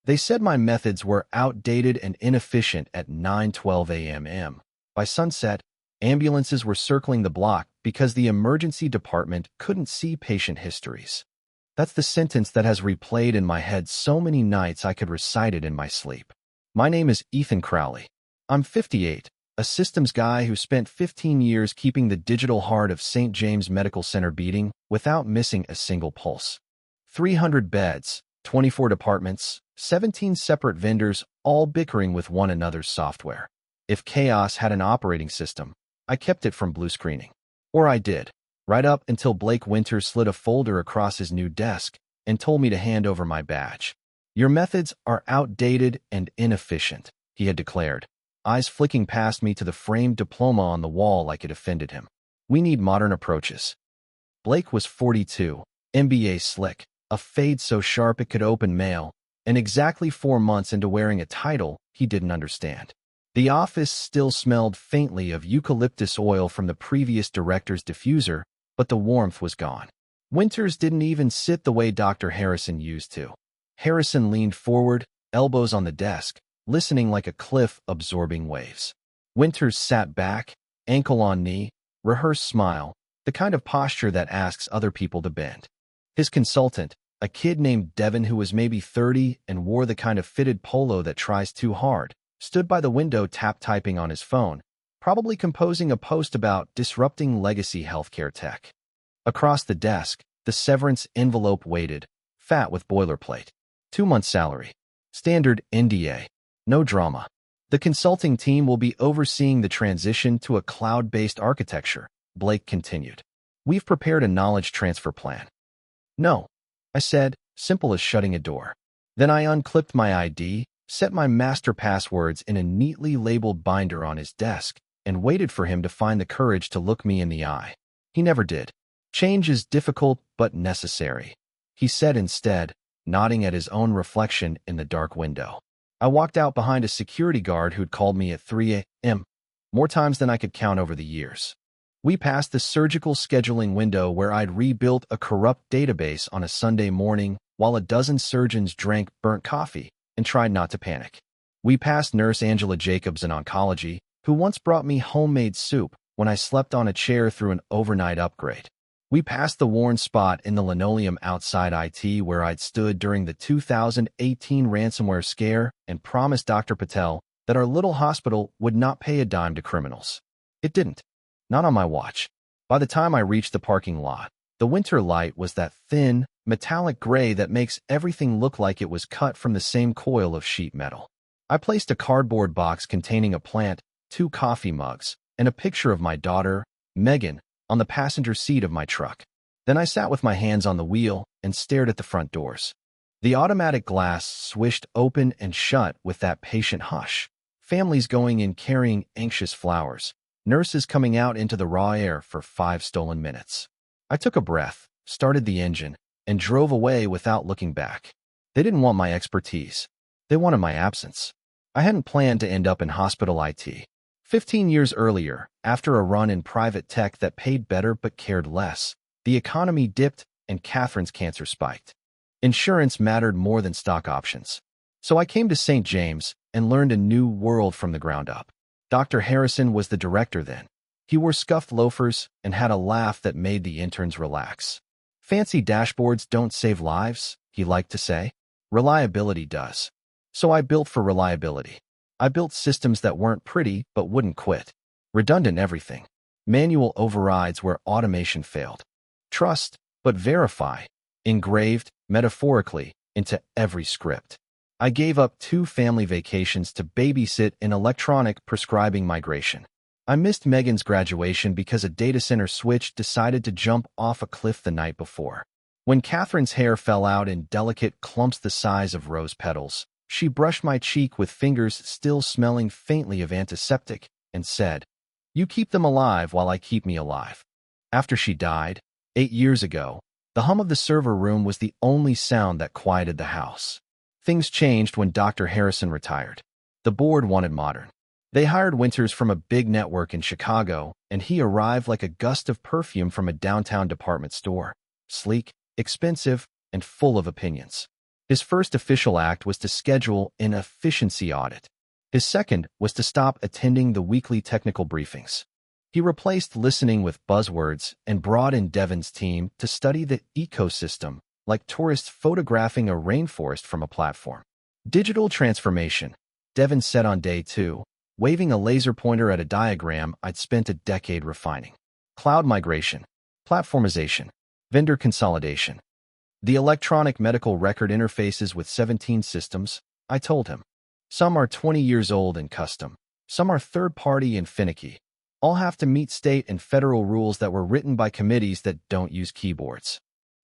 They said my methods were outdated and inefficient at 9:12 a.m. By sunset, ambulances were circling the block because the emergency department couldn't see patient histories. That's the sentence that has replayed in my head so many nights I could recite it in my sleep. My name is Ethan Crowley. I'm 58, a systems guy who spent 15 years keeping the digital heart of St. James Medical Center beating without missing a single pulse. 300 beds, 24 departments, 17 separate vendors, all bickering with one another's software. If chaos had an operating system, I kept it from blue screening. Or I did, right up until Blake Winters slid a folder across his new desk and told me to hand over my badge. Your methods are outdated and inefficient, he had declared, eyes flicking past me to the framed diploma on the wall like it offended him. We need modern approaches. Blake was 42, MBA slick, a fade so sharp it could open mail, and exactly 4 months into wearing a title he didn't understand. The office still smelled faintly of eucalyptus oil from the previous director's diffuser, but the warmth was gone. Winters didn't even sit the way Dr. Harrison used to. Harrison leaned forward, elbows on the desk, listening like a cliff absorbing waves. Winters sat back, ankle on knee, rehearsed smile, the kind of posture that asks other people to bend. His consultant, a kid named Devin who was maybe 30 and wore the kind of fitted polo that tries too hard, stood by the window tap-typing on his phone, probably composing a post about disrupting legacy healthcare tech. Across the desk, the severance envelope waited, fat with boilerplate. 2 months' salary. Standard NDA. No drama. The consulting team will be overseeing the transition to a cloud-based architecture, Blake continued. We've prepared a knowledge transfer plan. No, I said, simple as shutting a door. Then I unclipped my ID, set my master passwords in a neatly labeled binder on his desk, and waited for him to find the courage to look me in the eye. He never did. Change is difficult but necessary, he said instead, nodding at his own reflection in the dark window. I walked out behind a security guard who'd called me at 3 a.m., more times than I could count over the years. We passed the surgical scheduling window where I'd rebuilt a corrupt database on a Sunday morning while a dozen surgeons drank burnt coffee and tried not to panic. We passed Nurse Angela Jacobs in oncology, who once brought me homemade soup when I slept on a chair through an overnight upgrade. We passed the worn spot in the linoleum outside IT where I'd stood during the 2018 ransomware scare and promised Dr. Patel that our little hospital would not pay a dime to criminals. It didn't. Not on my watch. By the time I reached the parking lot, the winter light was that thin, metallic gray that makes everything look like it was cut from the same coil of sheet metal. I placed a cardboard box containing a plant, 2 coffee mugs, and a picture of my daughter, Megan, on the passenger seat of my truck. Then I sat with my hands on the wheel and stared at the front doors. The automatic glass swished open and shut with that patient hush. Families going in carrying anxious flowers. Nurses coming out into the raw air for 5 stolen minutes. I took a breath, started the engine, and drove away without looking back. They didn't want my expertise. They wanted my absence. I hadn't planned to end up in hospital IT. 15 years earlier, after a run in private tech that paid better but cared less, the economy dipped and Catherine's cancer spiked. Insurance mattered more than stock options. So I came to St. James and learned a new world from the ground up. Dr. Harrison was the director then. He wore scuffed loafers and had a laugh that made the interns relax. Fancy dashboards don't save lives, he liked to say. Reliability does. So I built for reliability. I built systems that weren't pretty but wouldn't quit. Redundant everything. Manual overrides where automation failed. Trust, but verify. Engraved, metaphorically, into every script. I gave up 2 family vacations to babysit an electronic prescribing migration. I missed Megan's graduation because a data center switch decided to jump off a cliff the night before. When Catherine's hair fell out in delicate clumps the size of rose petals, she brushed my cheek with fingers still smelling faintly of antiseptic and said, "You keep them alive while I keep me alive." After she died, 8 years ago, the hum of the server room was the only sound that quieted the house. Things changed when Dr. Harrison retired. The board wanted modern. They hired Winters from a big network in Chicago, and he arrived like a gust of perfume from a downtown department store. Sleek, expensive, and full of opinions. His first official act was to schedule an efficiency audit. His second was to stop attending the weekly technical briefings. He replaced listening with buzzwords and brought in Devin's team to study the ecosystem, like tourists photographing a rainforest from a platform. Digital transformation, Devin said on day 2, waving a laser pointer at a diagram I'd spent a decade refining. Cloud migration, platformization, vendor consolidation. The electronic medical record interfaces with 17 systems, I told him. Some are 20 years old and custom. Some are third-party and finicky. All have to meet state and federal rules that were written by committees that don't use keyboards.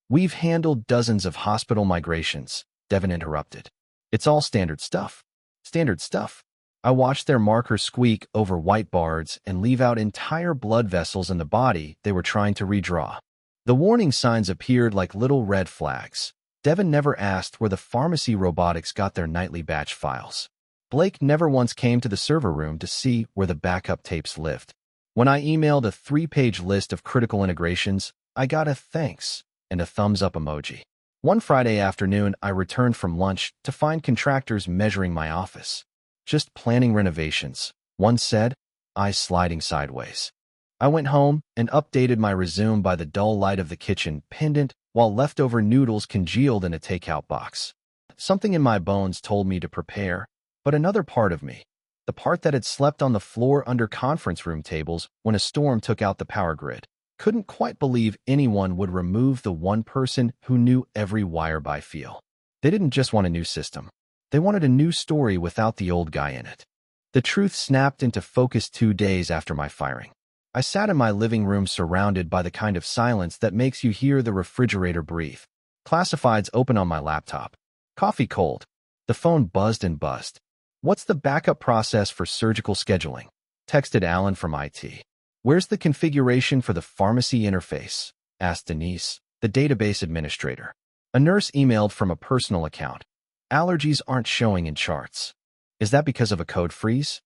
We've handled dozens of hospital migrations, Devin interrupted. It's all standard stuff. Standard stuff. I watched their markers squeak over white bars and leave out entire blood vessels in the body they were trying to redraw. The warning signs appeared like little red flags. Devin never asked where the pharmacy robotics got their nightly batch files. Blake never once came to the server room to see where the backup tapes lived. When I emailed a 3-page list of critical integrations, I got a thanks and a thumbs-up emoji. One Friday afternoon, I returned from lunch to find contractors measuring my office. Just planning renovations, one said, eyes sliding sideways. I went home and updated my resume by the dull light of the kitchen pendant while leftover noodles congealed in a takeout box. Something in my bones told me to prepare, but another part of me, the part that had slept on the floor under conference room tables when a storm took out the power grid, couldn't quite believe anyone would remove the one person who knew every wire by feel. They didn't just want a new system. They wanted a new story without the old guy in it. The truth snapped into focus 2 days after my firing. I sat in my living room surrounded by the kind of silence that makes you hear the refrigerator breathe. Classifieds open on my laptop. Coffee cold. The phone buzzed and buzzed. What's the backup process for surgical scheduling? Texted Alan from IT. Where's the configuration for the pharmacy interface? Asked Denise, the database administrator. A nurse emailed from a personal account. Allergies aren't showing in charts. Is that because of a code freeze?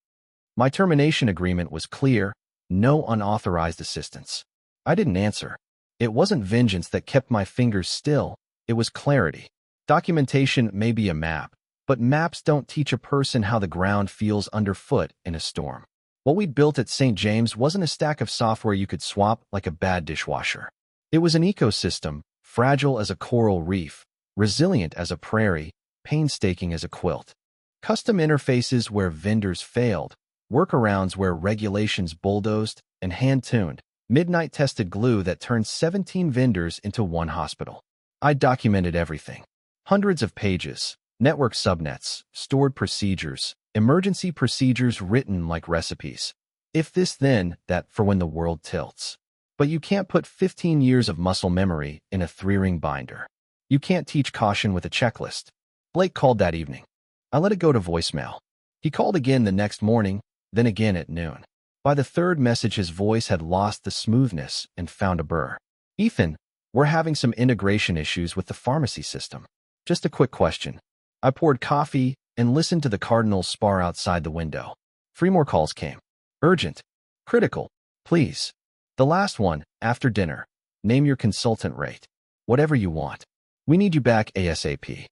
My termination agreement was clear, no unauthorized assistance. I didn't answer. It wasn't vengeance that kept my fingers still, it was clarity. Documentation may be a map, but maps don't teach a person how the ground feels underfoot in a storm. What we'd built at St. James wasn't a stack of software you could swap like a bad dishwasher. It was an ecosystem, fragile as a coral reef, resilient as a prairie, painstaking as a quilt. Custom interfaces where vendors failed, workarounds where regulations bulldozed, and hand-tuned, midnight-tested glue that turned 17 vendors into one hospital. I documented everything. Hundreds of pages, network subnets, stored procedures, emergency procedures written like recipes. If this then, that for when the world tilts. But you can't put 15 years of muscle memory in a 3-ring binder. You can't teach caution with a checklist. Blake called that evening. I let it go to voicemail. He called again the next morning, then again at noon. By the third message, his voice had lost the smoothness and found a burr. Ethan, we're having some integration issues with the pharmacy system. Just a quick question. I poured coffee and listened to the Cardinals spar outside the window. 3 more calls came. Urgent. Critical. Please. The last one, after dinner. Name your consultant rate. Whatever you want. We need you back ASAP.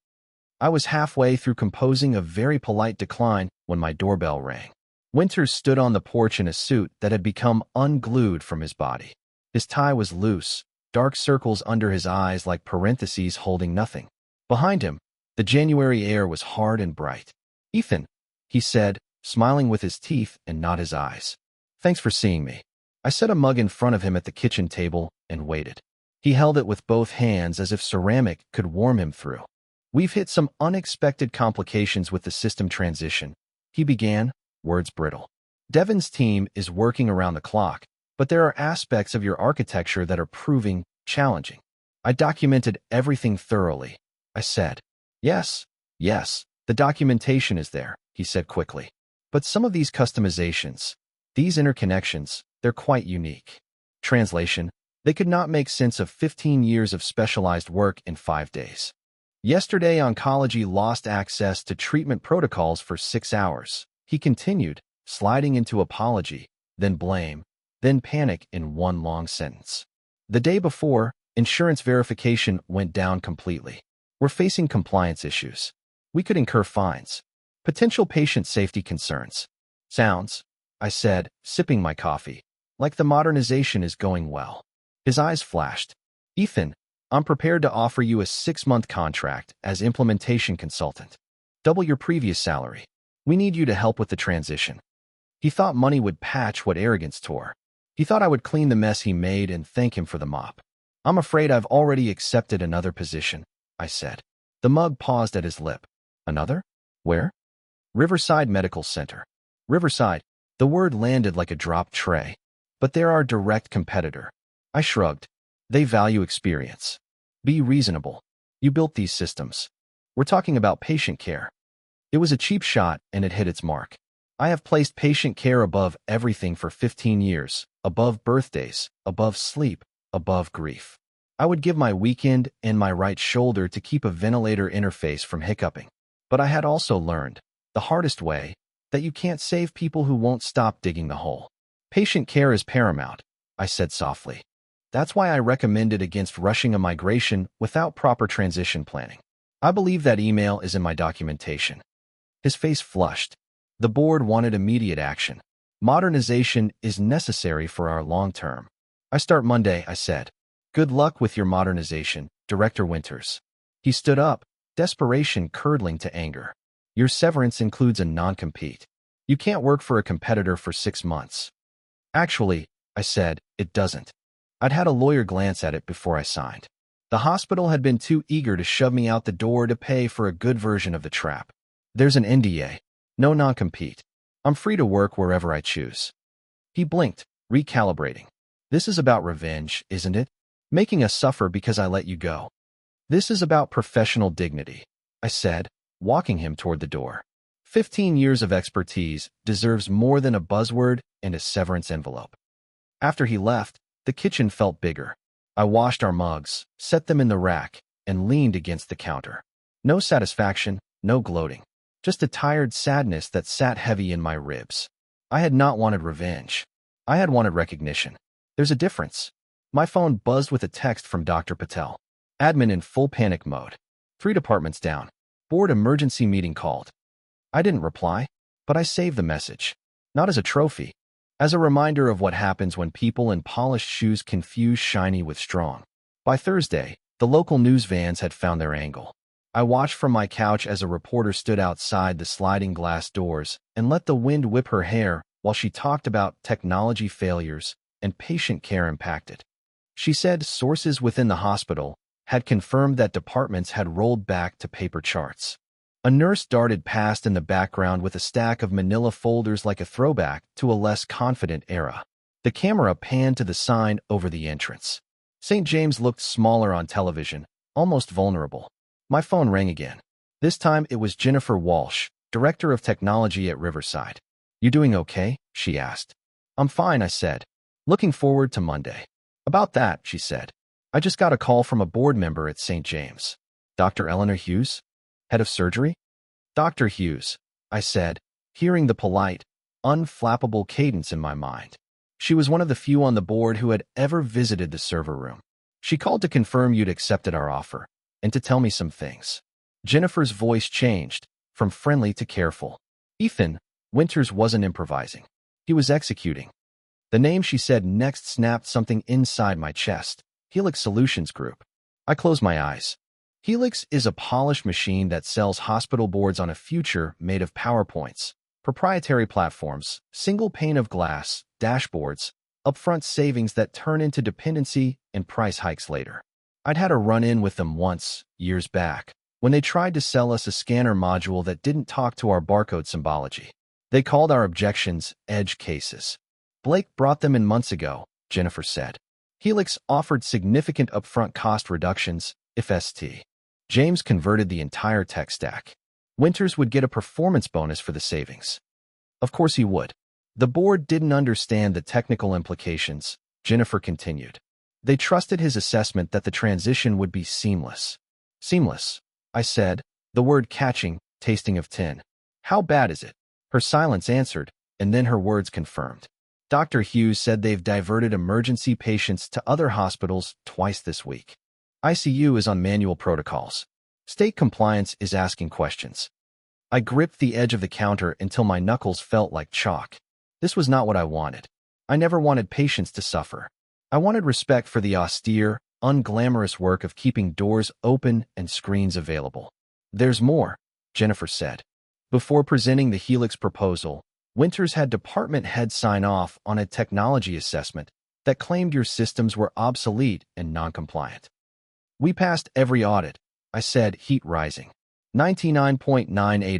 I was halfway through composing a very polite decline when my doorbell rang. Winters stood on the porch in a suit that had become unglued from his body. His tie was loose, dark circles under his eyes like parentheses holding nothing. Behind him, the January air was hard and bright. Ethan, he said, smiling with his teeth and not his eyes. Thanks for seeing me. I set a mug in front of him at the kitchen table and waited. He held it with both hands as if ceramic could warm him through. We've hit some unexpected complications with the system transition, he began, words brittle. Devin's team is working around the clock, but there are aspects of your architecture that are proving challenging. I documented everything thoroughly. I said, yes, the documentation is there, he said quickly. But some of these customizations, these interconnections, they're quite unique. Translation, they could not make sense of 15 years of specialized work in 5 days. Yesterday, oncology lost access to treatment protocols for 6 hours. He continued, sliding into apology, then blame, then panic in one long sentence. The day before, insurance verification went down completely. We're facing compliance issues. We could incur fines. Potential patient safety concerns. Sounds, I said, sipping my coffee, like the modernization is going well. His eyes flashed. Ethan, I'm prepared to offer you a 6-month contract as implementation consultant. Double your previous salary. We need you to help with the transition. He thought money would patch what arrogance tore. He thought I would clean the mess he made and thank him for the mop. I'm afraid I've already accepted another position, I said. The mug paused at his lip. Another? Where? Riverside Medical Center. Riverside. The word landed like a dropped tray. But they're our direct competitor. I shrugged. They value experience. Be reasonable. You built these systems. We're talking about patient care. It was a cheap shot and it hit its mark. I have placed patient care above everything for 15 years, above birthdays, above sleep, above grief. I would give my weekend and my right shoulder to keep a ventilator interface from hiccuping. But I had also learned, the hardest way, that you can't save people who won't stop digging the hole. Patient care is paramount, I said softly. That's why I recommended against rushing a migration without proper transition planning. I believe that email is in my documentation. His face flushed. The board wanted immediate action. Modernization is necessary for our long term. I start Monday, I said. Good luck with your modernization, Director Winters. He stood up, desperation curdling to anger. Your severance includes a non-compete. You can't work for a competitor for 6 months. Actually, I said, it doesn't. I'd had a lawyer glance at it before I signed. The hospital had been too eager to shove me out the door to pay for a good version of the trap. There's an NDA. No non-compete. I'm free to work wherever I choose. He blinked, recalibrating. This is about revenge, isn't it? Making us suffer because I let you go. This is about professional dignity, I said, walking him toward the door. 15 years of expertise deserves more than a buzzword and a severance envelope. After he left, the kitchen felt bigger. I washed our mugs, set them in the rack, and leaned against the counter. No satisfaction, no gloating. Just a tired sadness that sat heavy in my ribs. I had not wanted revenge. I had wanted recognition. There's a difference. My phone buzzed with a text from Dr. Patel. Admin in full panic mode. 3 departments down. Board emergency meeting called. I didn't reply, but I saved the message. Not as a trophy. As a reminder of what happens when people in polished shoes confuse shiny with strong. By Thursday, the local news vans had found their angle. I watched from my couch as a reporter stood outside the sliding glass doors and let the wind whip her hair while she talked about technology failures and patient care impacted. She said sources within the hospital had confirmed that departments had rolled back to paper charts. A nurse darted past in the background with a stack of manila folders like a throwback to a less confident era. The camera panned to the sign over the entrance. St. James looked smaller on television, almost vulnerable. My phone rang again. This time it was Jennifer Walsh, Director of Technology at Riverside. You doing okay? She asked. I'm fine, I said. Looking forward to Monday. About that, she said. I just got a call from a board member at St. James. Dr. Eleanor Hughes? Head of surgery? Dr. Hughes, I said, hearing the polite, unflappable cadence in my mind. She was one of the few on the board who had ever visited the server room. She called to confirm you'd accepted our offer, and to tell me some things. Jennifer's voice changed, from friendly to careful. Ethan, Winters wasn't improvising. He was executing. The name she said next snapped something inside my chest. Helix Solutions Group. I closed my eyes. Helix is a polished machine that sells hospital boards on a future made of PowerPoints, proprietary platforms, single pane of glass, dashboards, upfront savings that turn into dependency and price hikes later. I'd had a run-in with them once, years back, when they tried to sell us a scanner module that didn't talk to our barcode symbology. They called our objections edge cases. Blake brought them in months ago, Jennifer said. Helix offered significant upfront cost reductions, if St. James converted the entire tech stack. Winters would get a performance bonus for the savings. Of course he would. The board didn't understand the technical implications, Jennifer continued. They trusted his assessment that the transition would be seamless. Seamless, I said, the word catching, tasting of tin. How bad is it? Her silence answered, and then her words confirmed. Dr. Hughes said they've diverted emergency patients to other hospitals twice this week. ICU is on manual protocols. State compliance is asking questions. I gripped the edge of the counter until my knuckles felt like chalk. This was not what I wanted. I never wanted patients to suffer. I wanted respect for the austere, unglamorous work of keeping doors open and screens available. There's more, Jennifer said. Before presenting the Helix proposal, Winters had department heads sign off on a technology assessment that claimed your systems were obsolete and non-compliant. We passed every audit, I said, heat rising. 99.98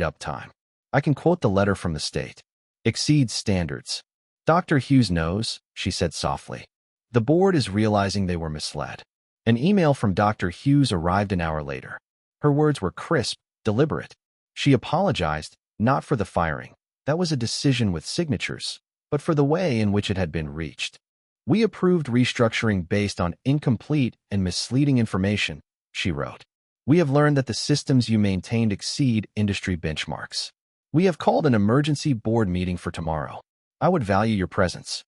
uptime. I can quote the letter from the state. Exceeds standards. Dr. Hughes knows, she said softly. The board is realizing they were misled. An email from Dr. Hughes arrived an hour later. Her words were crisp, deliberate. She apologized, not for the firing. That was a decision with signatures, but for the way in which it had been reached. We approved restructuring based on incomplete and misleading information, she wrote. We have learned that the systems you maintained exceed industry benchmarks. We have called an emergency board meeting for tomorrow. I would value your presence.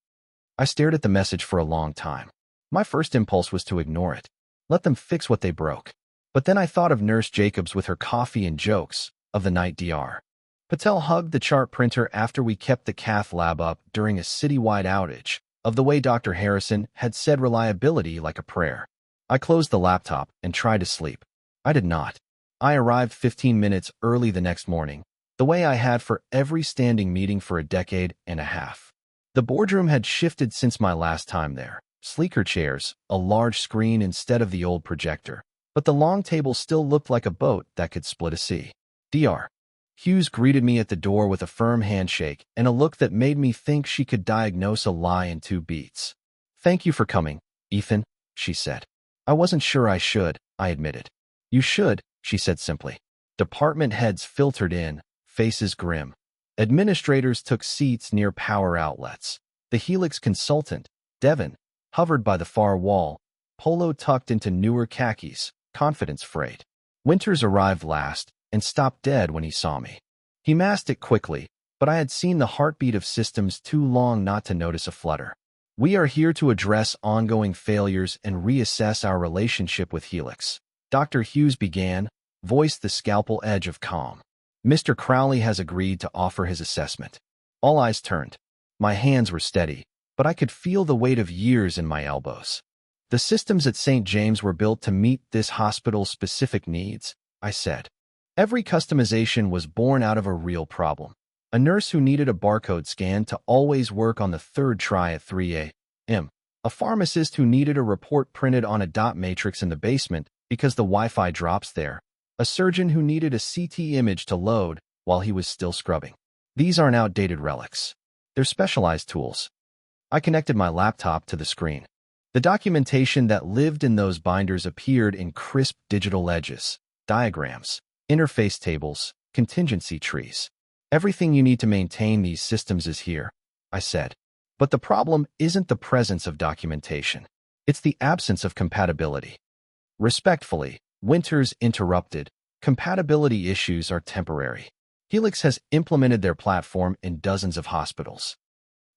I stared at the message for a long time. My first impulse was to ignore it. Let them fix what they broke. But then I thought of Nurse Jacobs with her coffee and jokes, of the night Dr. Patel hugged the chart printer after we kept the cath lab up during a citywide outage, of the way Dr. Harrison had said reliability like a prayer. I closed the laptop and tried to sleep. I did not. I arrived 15 minutes early the next morning, the way I had for every standing meeting for a decade and a half. The boardroom had shifted since my last time there. Sleeker chairs, a large screen instead of the old projector, but the long table still looked like a boat that could split a sea. Dr. Hughes greeted me at the door with a firm handshake and a look that made me think she could diagnose a lie in 2 beats. Thank you for coming, Ethan, she said. I wasn't sure I should, I admitted. You should, she said simply. Department heads filtered in, faces grim. Administrators took seats near power outlets. The Helix consultant, Devin, hovered by the far wall, polo tucked into newer khakis, confidence frayed. Winters arrived last and stopped dead when he saw me. He masked it quickly, but I had seen the heartbeat of systems too long not to notice a flutter. We are here to address ongoing failures and reassess our relationship with Helix. Dr. Hughes began, voiced the scalpel edge of calm. Mr. Crowley has agreed to offer his assessment. All eyes turned. My hands were steady, but I could feel the weight of years in my elbows. The systems at St. James were built to meet this hospital's specific needs, I said. Every customization was born out of a real problem. A nurse who needed a barcode scan to always work on the third try at 3 a.m. A pharmacist who needed a report printed on a dot matrix in the basement because the Wi-Fi drops there. A surgeon who needed a CT image to load while he was still scrubbing. These aren't outdated relics. They're specialized tools. I connected my laptop to the screen. The documentation that lived in those binders appeared in crisp digital edges, diagrams, interface tables, contingency trees. Everything you need to maintain these systems is here, I said. But the problem isn't the presence of documentation. It's the absence of compatibility. Respectfully, Winters interrupted. Compatibility issues are temporary. Helix has implemented their platform in dozens of hospitals.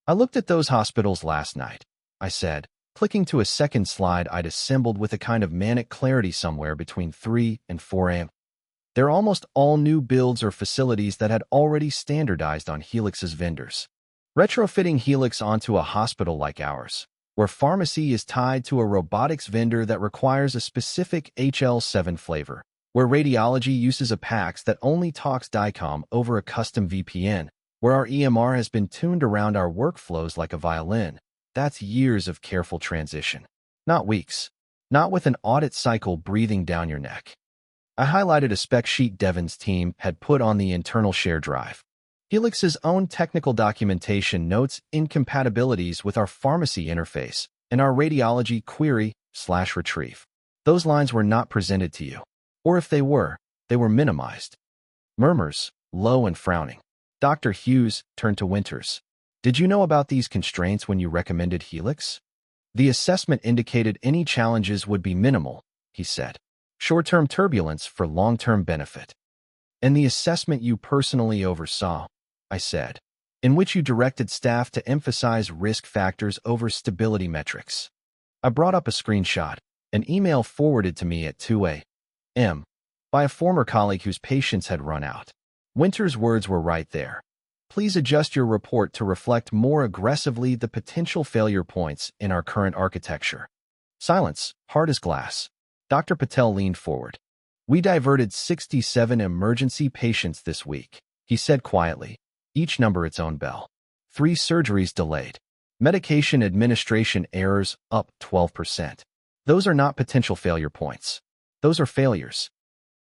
I looked at those hospitals last night, I said, clicking to a second slide I'd assembled with a kind of manic clarity somewhere between 3 and 4 a.m. They're almost all new builds or facilities that had already standardized on Helix's vendors. Retrofitting Helix onto a hospital like ours, where pharmacy is tied to a robotics vendor that requires a specific HL7 flavor, where radiology uses a PACS that only talks DICOM over a custom VPN, where our EMR has been tuned around our workflows like a violin. That's years of careful transition. Not weeks. Not with an audit cycle breathing down your neck. I highlighted a spec sheet Devin's team had put on the internal share drive. Helix's own technical documentation notes incompatibilities with our pharmacy interface and our radiology query/retrieve. Those lines were not presented to you. Or if they were minimized. Murmurs, low and frowning. Dr. Hughes turned to Winters. Did you know about these constraints when you recommended Helix? The assessment indicated any challenges would be minimal, he said. Short-term turbulence for long-term benefit. And the assessment you personally oversaw, I said, in which you directed staff to emphasize risk factors over stability metrics. I brought up a screenshot, an email forwarded to me at 2 a.m. by a former colleague whose patience had run out. Winter's words were right there. Please adjust your report to reflect more aggressively the potential failure points in our current architecture. Silence, hard as glass. Dr. Patel leaned forward. We diverted 67 emergency patients this week, he said quietly, each number its own bell. 3 surgeries delayed. Medication administration errors up 12%. Those are not potential failure points. Those are failures.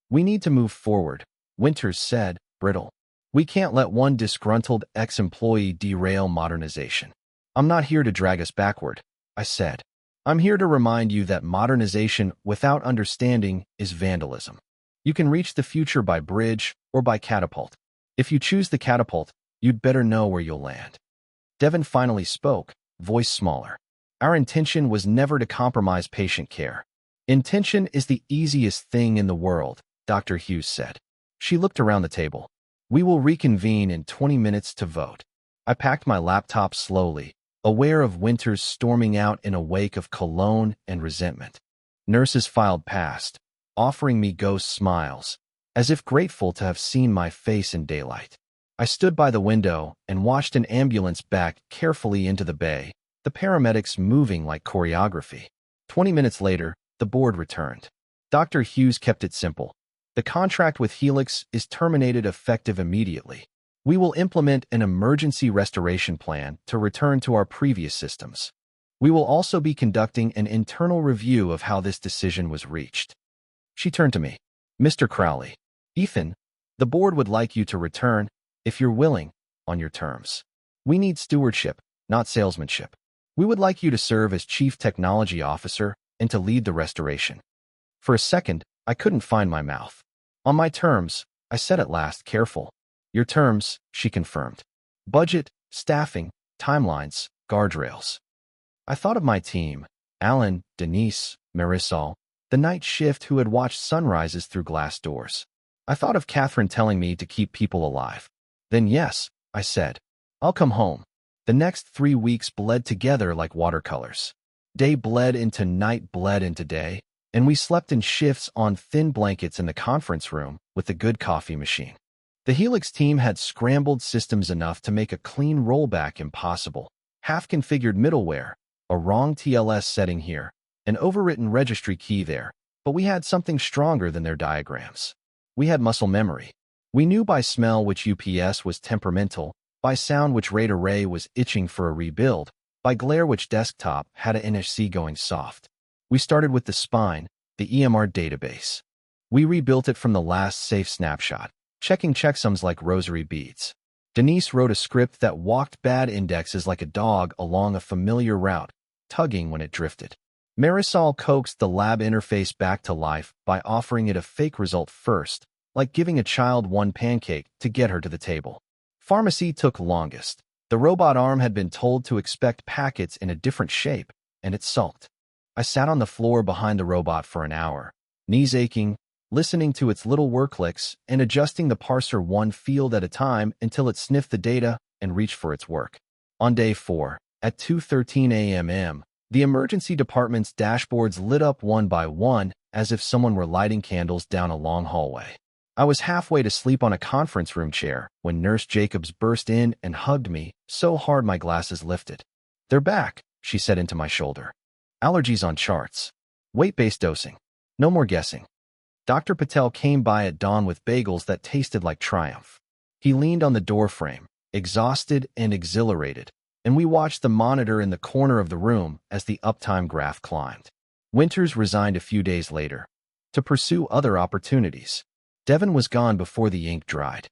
We need to move forward, Winters said, brittle. We can't let one disgruntled ex-employee derail modernization. I'm not here to drag us backward, I said. I'm here to remind you that modernization without understanding is vandalism. You can reach the future by bridge or by catapult. If you choose the catapult, you'd better know where you'll land. Devon finally spoke, voice smaller. Our intention was never to compromise patient care. Intention is the easiest thing in the world, Dr. Hughes said. She looked around the table. We will reconvene in 20 minutes to vote. I packed my laptop slowly, aware of Winters storming out in a wake of cologne and resentment. Nurses filed past, offering me ghost smiles, as if grateful to have seen my face in daylight. I stood by the window and watched an ambulance back carefully into the bay, the paramedics moving like choreography. 20 minutes later, the board returned. Dr. Hughes kept it simple. The contract with Helix is terminated effective immediately. We will implement an emergency restoration plan to return to our previous systems. We will also be conducting an internal review of how this decision was reached. She turned to me. Mr. Crowley, Ethan, the board would like you to return, if you're willing, on your terms. We need stewardship, not salesmanship. We would like you to serve as Chief Technology Officer and to lead the restoration. For a second, I couldn't find my mouth. On my terms, I said at last, careful. Your terms, she confirmed. Budget, staffing, timelines, guardrails. I thought of my team, Alan, Denise, Marisol, the night shift who had watched sunrises through glass doors. I thought of Catherine telling me to keep people alive. Then yes, I said. I'll come home. The next 3 weeks bled together like watercolors. Day bled into night, bled into day, and we slept in shifts on thin blankets in the conference room with a good coffee machine. The Helix team had scrambled systems enough to make a clean rollback impossible. Half-configured middleware, a wrong TLS setting here, an overwritten registry key there, but we had something stronger than their diagrams. We had muscle memory. We knew by smell which UPS was temperamental, by sound which RAID array was itching for a rebuild, by glare which desktop had an NFC going soft. We started with the spine, the EMR database. We rebuilt it from the last safe snapshot, checking checksums like rosary beads. Denise wrote a script that walked bad indexes like a dog along a familiar route, tugging when it drifted. Marisol coaxed the lab interface back to life by offering it a fake result first, like giving a child one pancake to get her to the table. Pharmacy took longest. The robot arm had been told to expect packets in a different shape, and it sulked. I sat on the floor behind the robot for an hour, knees aching, listening to its little word clicks and adjusting the parser one field at a time until it sniffed the data and reached for its work. On day 4, at 2:13 a.m., the emergency department's dashboards lit up one by one as if someone were lighting candles down a long hallway. I was halfway to sleep on a conference room chair when Nurse Jacobs burst in and hugged me so hard my glasses lifted. They're back, she said into my shoulder. Allergies on charts. Weight-based dosing. No more guessing. Dr. Patel came by at dawn with bagels that tasted like triumph. He leaned on the doorframe, exhausted and exhilarated, and we watched the monitor in the corner of the room as the uptime graph climbed. Winters resigned a few days later to pursue other opportunities. Devon was gone before the ink dried.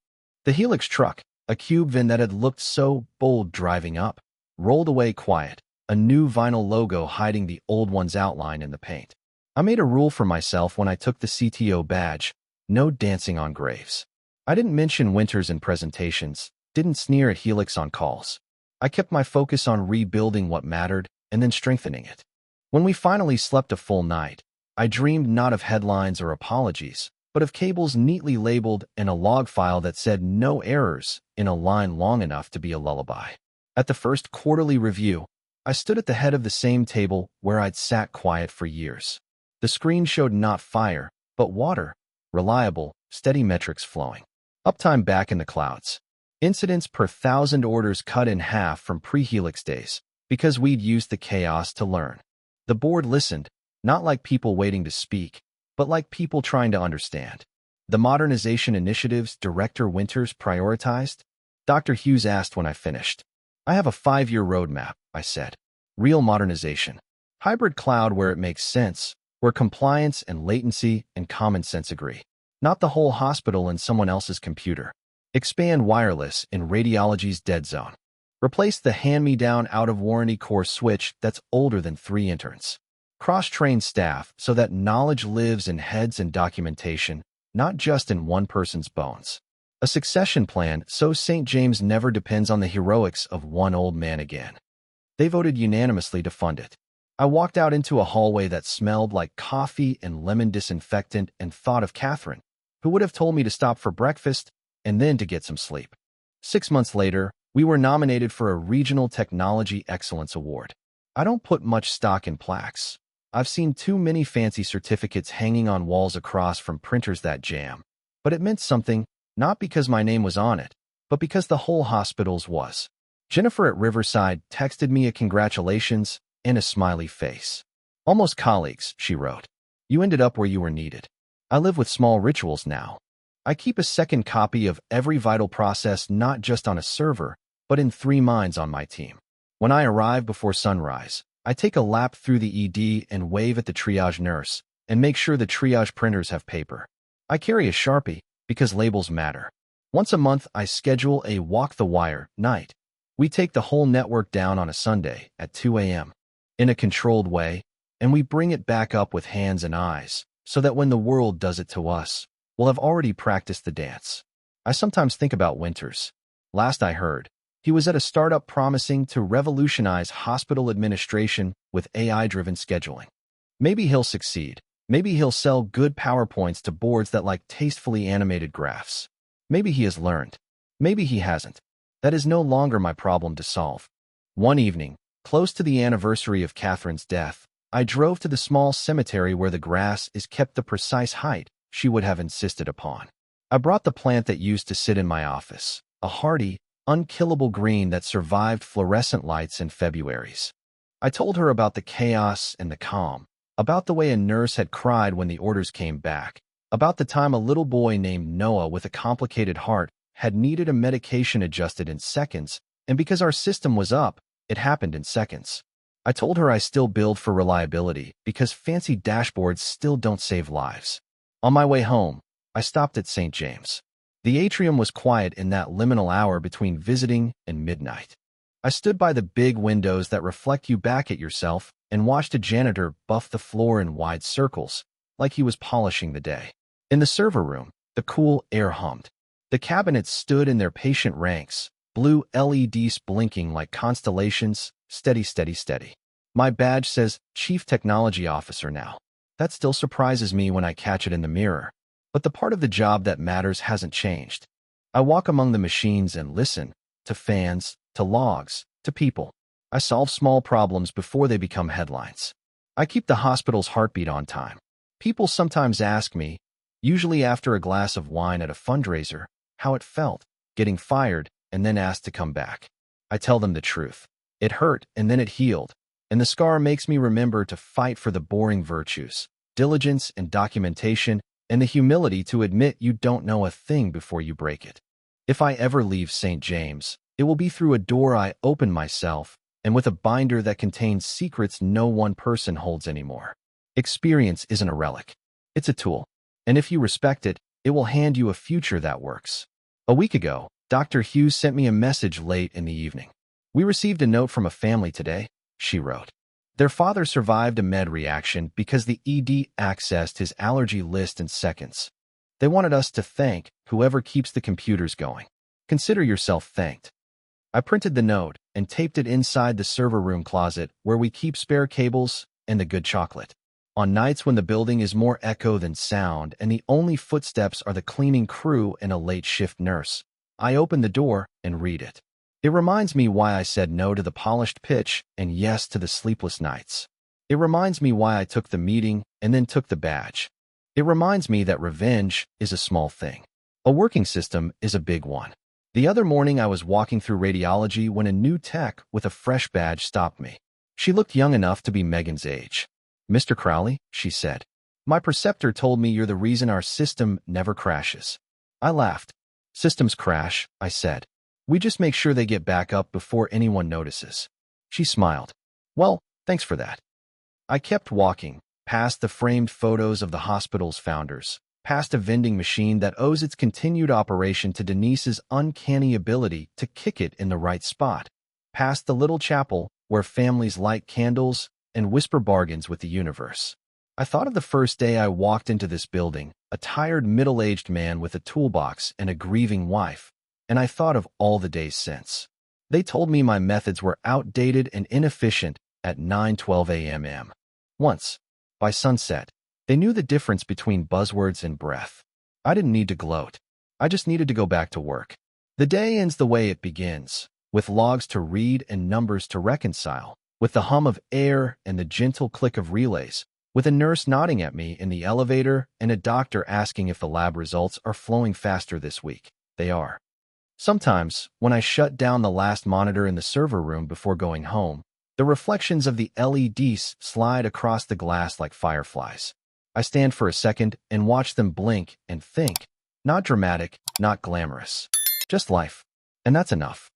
The Helix truck, a cube van that had looked so bold driving up, rolled away quiet, a new vinyl logo hiding the old one's outline in the paint. I made a rule for myself when I took the CTO badge: no dancing on graves. I didn't mention Winters in presentations, didn't sneer at Helix on calls. I kept my focus on rebuilding what mattered and then strengthening it. When we finally slept a full night, I dreamed not of headlines or apologies, but of cables neatly labeled and a log file that said no errors in a line long enough to be a lullaby. At the first quarterly review, I stood at the head of the same table where I'd sat quiet for years. The screen showed not fire, but water, reliable, steady metrics flowing. Uptime back in the clouds. Incidents per 1,000 orders cut in half from pre-Helix days, because we'd used the chaos to learn. The board listened, not like people waiting to speak, but like people trying to understand. The modernization initiatives Director Winters prioritized? Dr. Hughes asked when I finished. I have a 5-year roadmap, I said. Real modernization. Hybrid cloud where it makes sense, where compliance and latency and common sense agree. Not the whole hospital in someone else's computer. Expand wireless in radiology's dead zone. Replace the hand-me-down out-of-warranty core switch that's older than 3 interns. Cross-train staff so that knowledge lives in heads and documentation, not just in one person's bones. A succession plan so St. James never depends on the heroics of one old man again. They voted unanimously to fund it. I walked out into a hallway that smelled like coffee and lemon disinfectant and thought of Catherine, who would have told me to stop for breakfast and then to get some sleep. 6 months later, we were nominated for a Regional Technology Excellence Award. I don't put much stock in plaques. I've seen too many fancy certificates hanging on walls across from printers that jam. But it meant something, not because my name was on it, but because the whole hospital's was. Jennifer at Riverside texted me a congratulations and a smiley face. Almost colleagues, she wrote. You ended up where you were needed. I live with small rituals now. I keep a second copy of every vital process not just on a server, but in 3 minds on my team. When I arrive before sunrise, I take a lap through the ED and wave at the triage nurse and make sure the triage printers have paper. I carry a Sharpie because labels matter. Once a month, I schedule a walk the wire night. We take the whole network down on a Sunday at 2 a.m. in a controlled way, and we bring it back up with hands and eyes so that when the world does it to us, we'll have already practiced the dance. I sometimes think about Winters. Last I heard, he was at a startup promising to revolutionize hospital administration with AI-driven scheduling. Maybe he'll succeed. Maybe he'll sell good PowerPoints to boards that like tastefully animated graphs. Maybe he has learned. Maybe he hasn't. That is no longer my problem to solve. One evening, close to the anniversary of Catherine's death, I drove to the small cemetery where the grass is kept the precise height she would have insisted upon. I brought the plant that used to sit in my office, a hardy, unkillable green that survived fluorescent lights and Februaries. I told her about the chaos and the calm, about the way a nurse had cried when the orders came back, about the time a little boy named Noah with a complicated heart had needed a medication adjusted in seconds, and because our system was up, it happened in seconds. I told her I still build for reliability because fancy dashboards still don't save lives. On my way home, I stopped at St. James. The atrium was quiet in that liminal hour between visiting and midnight. I stood by the big windows that reflect you back at yourself and watched a janitor buff the floor in wide circles, like he was polishing the day. In the server room, the cool air hummed. The cabinets stood in their patient ranks, blue LEDs blinking like constellations, steady, steady, steady. My badge says Chief Technology Officer now. That still surprises me when I catch it in the mirror. But the part of the job that matters hasn't changed. I walk among the machines and listen, to fans, to logs, to people. I solve small problems before they become headlines. I keep the hospital's heartbeat on time. People sometimes ask me, usually after a glass of wine at a fundraiser, how it felt, getting fired and then asked to come back. I tell them the truth. It hurt and then it healed, and the scar makes me remember to fight for the boring virtues, diligence and documentation, and the humility to admit you don't know a thing before you break it. If I ever leave St. James, it will be through a door I open myself and with a binder that contains secrets no one person holds anymore. Experience isn't a relic. It's a tool. And if you respect it, it will hand you a future that works. A week ago, Dr. Hughes sent me a message late in the evening. We received a note from a family today, she wrote. Their father survived a med reaction because the ED accessed his allergy list in seconds. They wanted us to thank whoever keeps the computers going. Consider yourself thanked. I printed the note and taped it inside the server room closet where we keep spare cables and the good chocolate. On nights when the building is more echo than sound and the only footsteps are the cleaning crew and a late shift nurse, I open the door and read it. It reminds me why I said no to the polished pitch and yes to the sleepless nights. It reminds me why I took the meeting and then took the badge. It reminds me that revenge is a small thing. A working system is a big one. The other morning I was walking through radiology when a new tech with a fresh badge stopped me. She looked young enough to be Megan's age. "Mr. Crowley," she said, "my preceptor told me you're the reason our system never crashes." I laughed. "Systems crash," I said. "We just make sure they get back up before anyone notices." She smiled. "Well, thanks for that." I kept walking, past the framed photos of the hospital's founders, past a vending machine that owes its continued operation to Denise's uncanny ability to kick it in the right spot, past the little chapel where families light candles and whisper bargains with the universe. I thought of the first day I walked into this building, a tired middle-aged man with a toolbox and a grieving wife, and I thought of all the days since. They told me my methods were outdated and inefficient at 9:12 a.m. Once, by sunset, they knew the difference between buzzwords and breath. I didn't need to gloat. I just needed to go back to work. The day ends the way it begins, with logs to read and numbers to reconcile, with the hum of air and the gentle click of relays, with a nurse nodding at me in the elevator and a doctor asking if the lab results are flowing faster this week. They are. Sometimes, when I shut down the last monitor in the server room before going home, the reflections of the LEDs slide across the glass like fireflies. I stand for a second and watch them blink and think. Not dramatic, not glamorous. Just life. And that's enough.